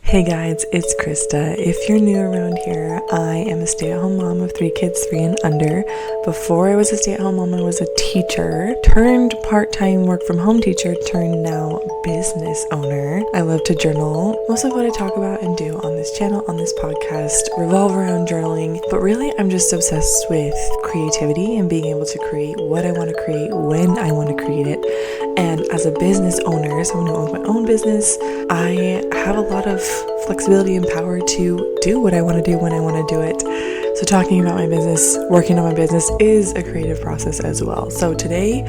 Hey guys, it's Krista. If you're new around here, I am a stay-at-home mom of 3 kids, 3 and under. Before I was a stay-at-home mom, I was a teacher, turned part-time work-from-home teacher, turned now business owner. I love to journal. Most of what I talk about and do on this channel, on this podcast, revolve around journaling, but really I'm just obsessed with creativity and being able to create what I want to create when I want to create it. And as a business owner, someone who owns my own business, I have a lot of flexibility and power to do what I want to do when I want to do it. So talking about my business, working on my business is a creative process as well. So today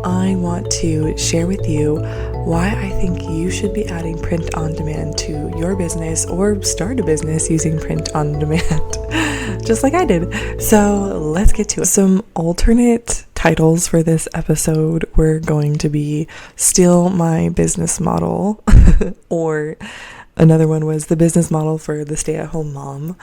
I want to share with you why I think you should be adding print on demand to your business or start a business using print on demand, just like I did. So let's get to it. Some alternate titles for this episode were going to be Steal My Business Model, or another one was the business model for the stay-at-home mom.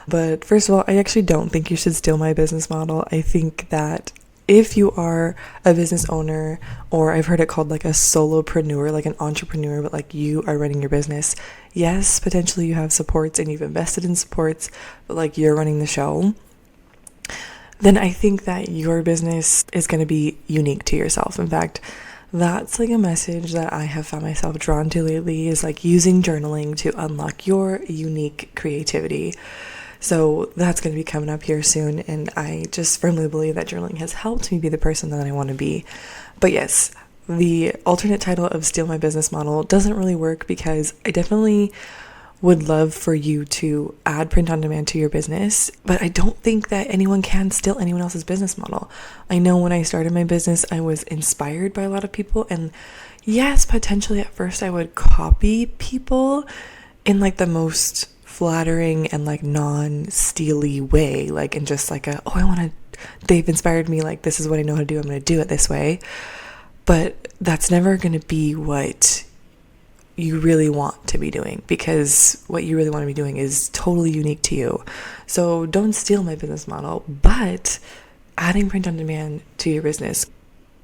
But first of all, I actually don't think you should steal my business model. I think that if you are a business owner, or I've heard it called like a solopreneur, like an entrepreneur, but like you are running your business, yes, potentially you have supports and you've invested in supports, but like you're running the show, then I think that your business is going to be unique to yourself. In fact, that's like a message that I have found myself drawn to lately, is like using journaling to unlock your unique creativity. So that's going to be coming up here soon, and I just firmly believe that journaling has helped me be the person that I want to be. But yes, the alternate title of Steal My Business Model doesn't really work, because I definitely would love for you to add print on demand to your business, but I don't think that anyone can steal anyone else's business model. I know when I started my business, I was inspired by a lot of people, and yes, potentially at first I would copy people in like the most flattering and like non-steely way, like in just like they've inspired me, like this is what I know how to do, I'm going to do it this way. But that's never going to be what you really want to be doing, because what you really want to be doing is totally unique to you. So don't steal my business model, but adding print on demand to your business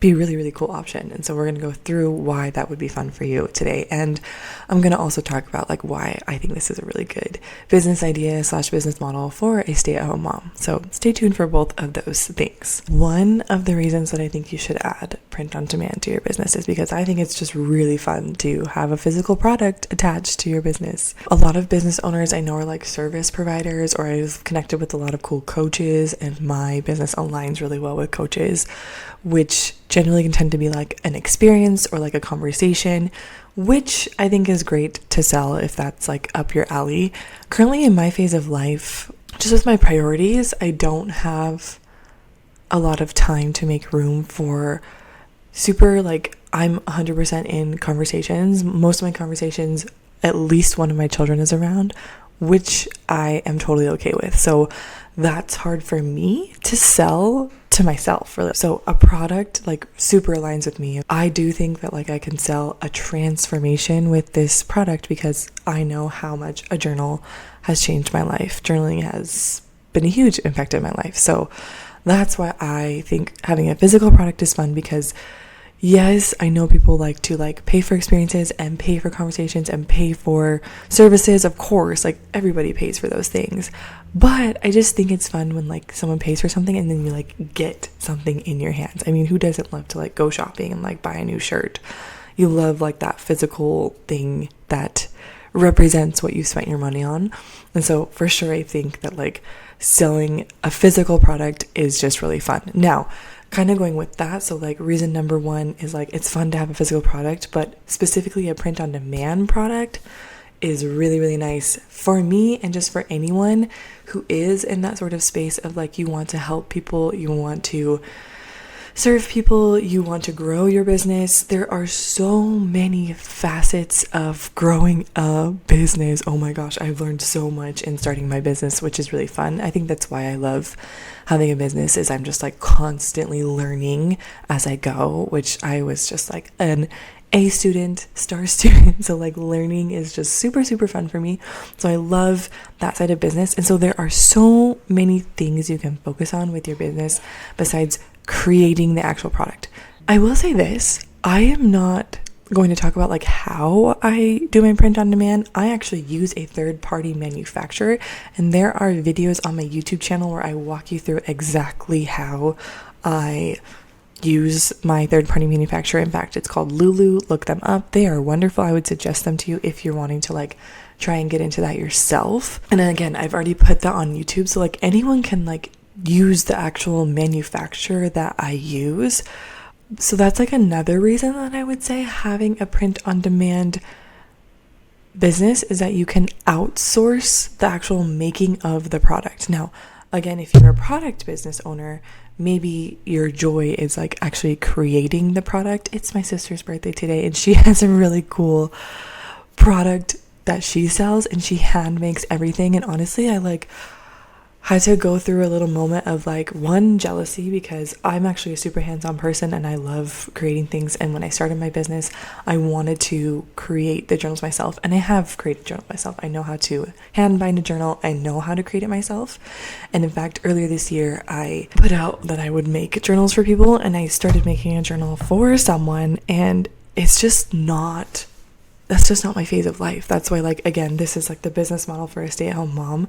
be a really, really cool option. And so we're going to go through why that would be fun for you today. And I'm going to also talk about like why I think this is a really good business idea / business model for a stay-at-home mom. So stay tuned for both of those things. One of the reasons that I think you should add print on demand to your business is because I think it's just really fun to have a physical product attached to your business. A lot of business owners I know are like service providers, or I've connected with a lot of cool coaches, and my business aligns really well with coaches, which generally can tend to be like an experience or like a conversation, which I think is great to sell if that's like up your alley. Currently in my phase of life, just with my priorities, I don't have a lot of time to make room for super like I'm 100% in conversations. Most of my conversations, at least one of my children is around, which I am totally okay with. So that's hard for me to sell to myself, really. So a product like super aligns with me. I do think that like I can sell a transformation with this product, because I know how much a journal has changed my life. Journaling has been a huge impact in my life. So that's why I think having a physical product is fun, because yes, I know people like to like pay for experiences and pay for conversations and pay for services. Of course, like everybody pays for those things. But I just think it's fun when like someone pays for something and then you like get something in your hands. I mean, who doesn't love to like go shopping and like buy a new shirt? You love like that physical thing that represents what you spent your money on. And so for sure, I think that like selling a physical product is just really fun. Now, kind of going with that, so like reason number one is like it's fun to have a physical product, but specifically a print on demand product is really, really nice for me, and just for anyone who is in that sort of space of like you want to help people, you want to serve people, you want to grow your business. There are so many facets of growing a business. Oh my gosh, I've learned so much in starting my business, which is really fun. I think that's why I love having a business, is I'm just like constantly learning as I go, which I was just like an A student, star student. So like learning is just super, super fun for me. So I love that side of business. And so there are so many things you can focus on with your business besides creating the actual product. I will say this, I am not going to talk about like how I do my print on demand, I actually use a third-party manufacturer, and there are videos on my YouTube channel where I walk you through exactly how I use my third-party manufacturer. In fact, it's called Lulu. Look them up. They are wonderful. I would suggest them to you if you're wanting to like try and get into that yourself. And then again, I've already put that on YouTube, so like anyone can like use the actual manufacturer that I use. So that's like another reason that I would say having a print on demand business is that you can outsource the actual making of the product. Now, again, if you're a product business owner, maybe your joy is like actually creating the product. It's my sister's birthday today, and she has a really cool product that she sells, and she hand makes everything. And honestly, I like had to go through a little moment of like, one, jealousy, because I'm actually a super hands-on person and I love creating things. And when I started my business, I wanted to create the journals myself, and I have created journals myself. I know how to hand bind a journal. I know how to create it myself. And in fact, earlier this year, I put out that I would make journals for people, and I started making a journal for someone, and it's just not, that's just not my phase of life. That's why, like, again, this is like the business model for a stay-at-home mom.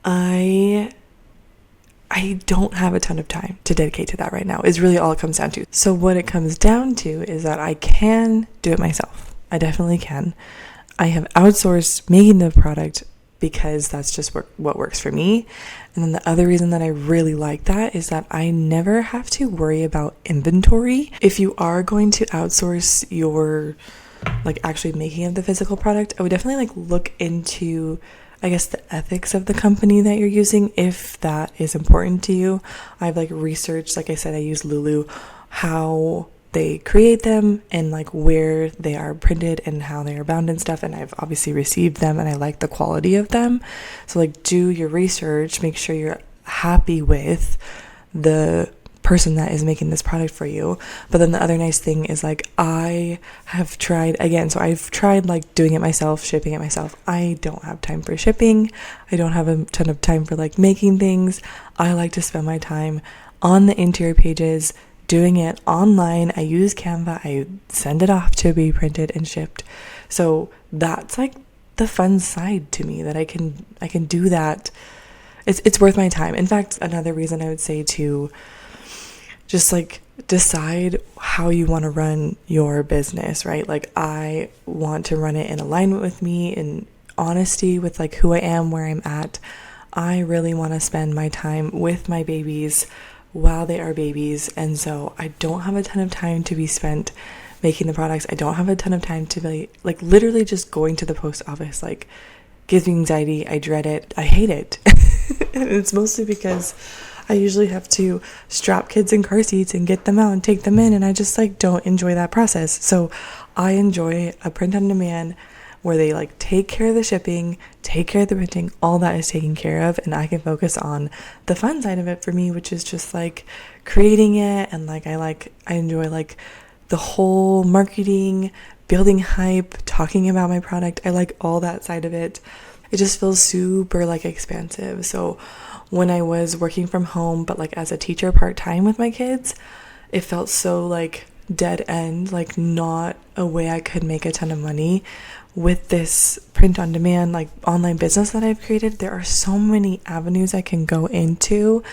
I don't have a ton of time to dedicate to that right now, is really all it comes down to. So what it comes down to is that I can do it myself. I definitely can. I have outsourced making the product because that's just what works for me. And then the other reason that I really like that is that I never have to worry about inventory. If you are going to outsource your like actually making of the physical product, I would definitely like look into, I guess, the ethics of the company that you're using, if that is important to you. I've like researched, like I said, I use Lulu, how they create them and like where they are printed and how they are bound and stuff. And I've obviously received them and I like the quality of them. So like do your research, make sure you're happy with the person that is making this product for you. But then the other nice thing is like I have tried again, so I've tried like doing it myself, shipping it myself. I don't have time for shipping. I don't have a ton of time for like making things. I like to spend my time on the interior pages, doing it online. I use Canva. I send it off to be printed and shipped. So that's like the fun side to me, that I can do that. It's worth my time. In fact, another reason I would say to just like decide how you want to run your business, right? Like I want to run it in alignment with me, in honesty with like who I am, where I'm at. I really want to spend my time with my babies while they are babies. And so I don't have a ton of time to be spent making the products. I don't have a ton of time to be like literally just going to the post office. Like gives me anxiety. I dread it. I hate it. And it's mostly because I usually have to strap kids in car seats and get them out and take them in, and I just like don't enjoy that process. So I enjoy a print on demand where they like take care of the shipping, take care of the printing, all that is taken care of, and I can focus on the fun side of it for me, which is just like creating it. And like I enjoy like the whole marketing, building hype, talking about my product. I like all that side of it. It just feels super like expansive. So when I was working from home, but like as a teacher part-time with my kids, it felt so like dead end, like not a way I could make a ton of money. With this print on demand, like online business that I've created, there are so many avenues I can go into.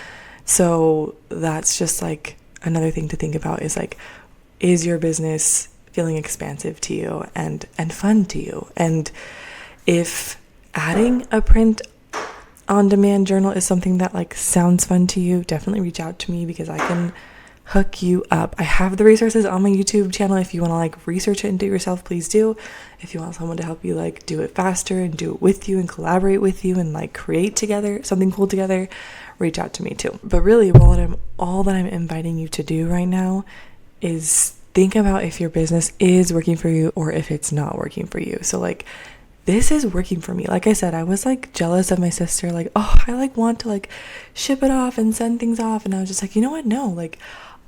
So that's just like another thing to think about, is like, is your business feeling expansive to you and fun to you? And if adding a print on demand journal is something that like sounds fun to you, definitely reach out to me because I can hook you up. I have the resources on my YouTube channel. If you want to like research it and do it yourself, please do. If you want someone to help you like do it faster and do it with you and collaborate with you and like create together something cool together, reach out to me too. But really, all that I'm inviting you to do right now is think about if your business is working for you or if it's not working for you. So like, this is working for me. Like I said, I was like jealous of my sister, like, oh, I like want to like ship it off and send things off. And I was just like, you know what? No, like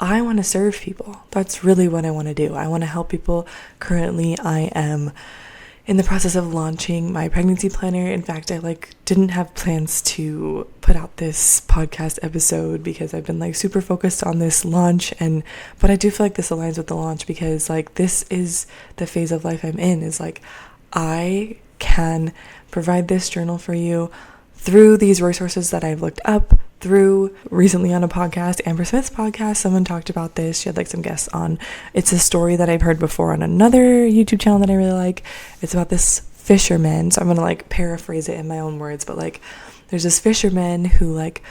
I want to serve people. That's really what I want to do. I want to help people. Currently, I am in the process of launching my pregnancy planner. In fact, I like didn't have plans to put out this podcast episode because I've been like super focused on this launch, but I do feel like this aligns with the launch because like this is the phase of life I'm in, is like I can provide this journal for you through these resources that I've looked up, through recently on a podcast, Amber Smith's podcast, someone talked about this. She had like some guests on. It's a story that I've heard before on another YouTube channel that I really like. It's about this fisherman. So I'm gonna like paraphrase it in my own words, but like there's this fisherman who like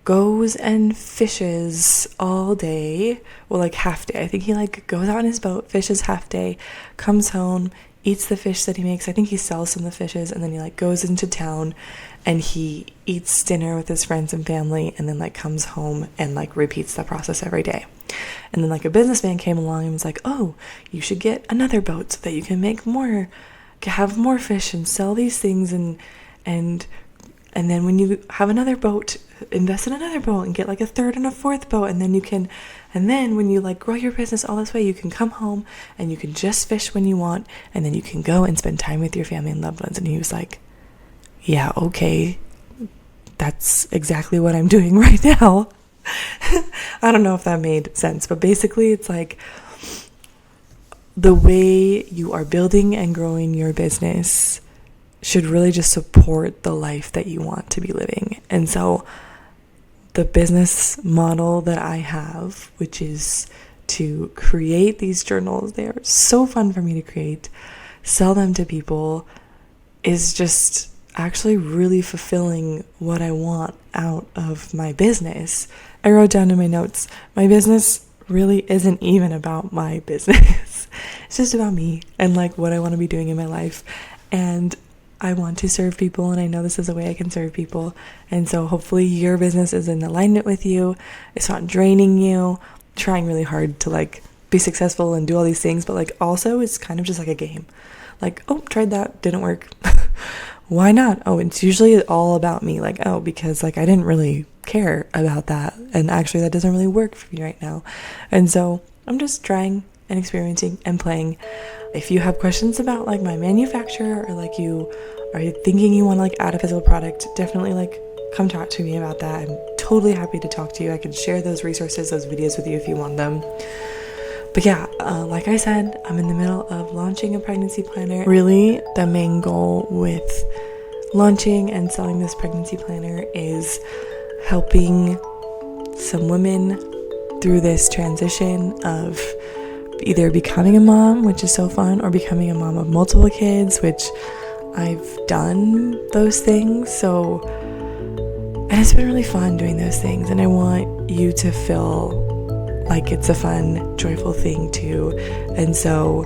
goes and fishes all day, well like half day. I think he like goes out on his boat, fishes half day, comes home, eats the fish that he makes. I think he sells some of the fishes, and then he like goes into town and he eats dinner with his friends and family, and then like comes home and like repeats that process every day. And then like a businessman came along and was like, oh, you should get another boat so that you can make more, have more fish and sell these things, and then when you have another boat, invest in another boat and get like a third and a fourth boat, and then when you like grow your business all this way, you can come home and you can just fish when you want, and then you can go and spend time with your family and loved ones. And he was like, yeah, okay, that's exactly what I'm doing right now. I don't know if that made sense, but basically it's like the way you are building and growing your business should really just support the life that you want to be living. And so the business model that I have, which is to create these journals, they are so fun for me to create, sell them to people, is just actually really fulfilling what I want out of my business. I wrote down in my notes, my business really isn't even about my business. It's just about me and like what I want to be doing in my life. And I want to serve people, and I know this is a way I can serve people. And so hopefully your business is in alignment with you. It's not draining you, trying really hard to like be successful and do all these things, but like also it's kind of just like a game. Like, oh, tried that, didn't work. Why not? Oh, it's usually all about me. Like, oh, because like I didn't really care about that, and actually that doesn't really work for me right now. And so I'm just trying and experimenting and playing. If you have questions about like my manufacturer, or like you are thinking you want to like add a physical product, definitely like come talk to me about that. I'm totally happy to talk to you. I can share those resources, those videos with you if you want them. But yeah, like I said, I'm in the middle of launching a pregnancy planner. Really, the main goal with launching and selling this pregnancy planner is helping some women through this transition of either becoming a mom, which is so fun, or becoming a mom of multiple kids, which I've done those things. And it's been really fun doing those things, and I want you to feel like it's a fun, joyful thing too. And so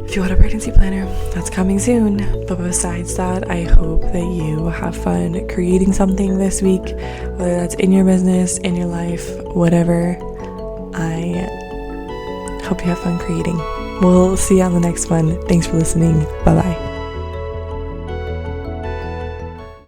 if you want a pregnancy planner, that's coming soon. But besides that, I hope that you have fun creating something this week, whether that's in your business, in your life, whatever. I hope you have fun creating. We'll see you on the next one. Thanks for listening. Bye-bye.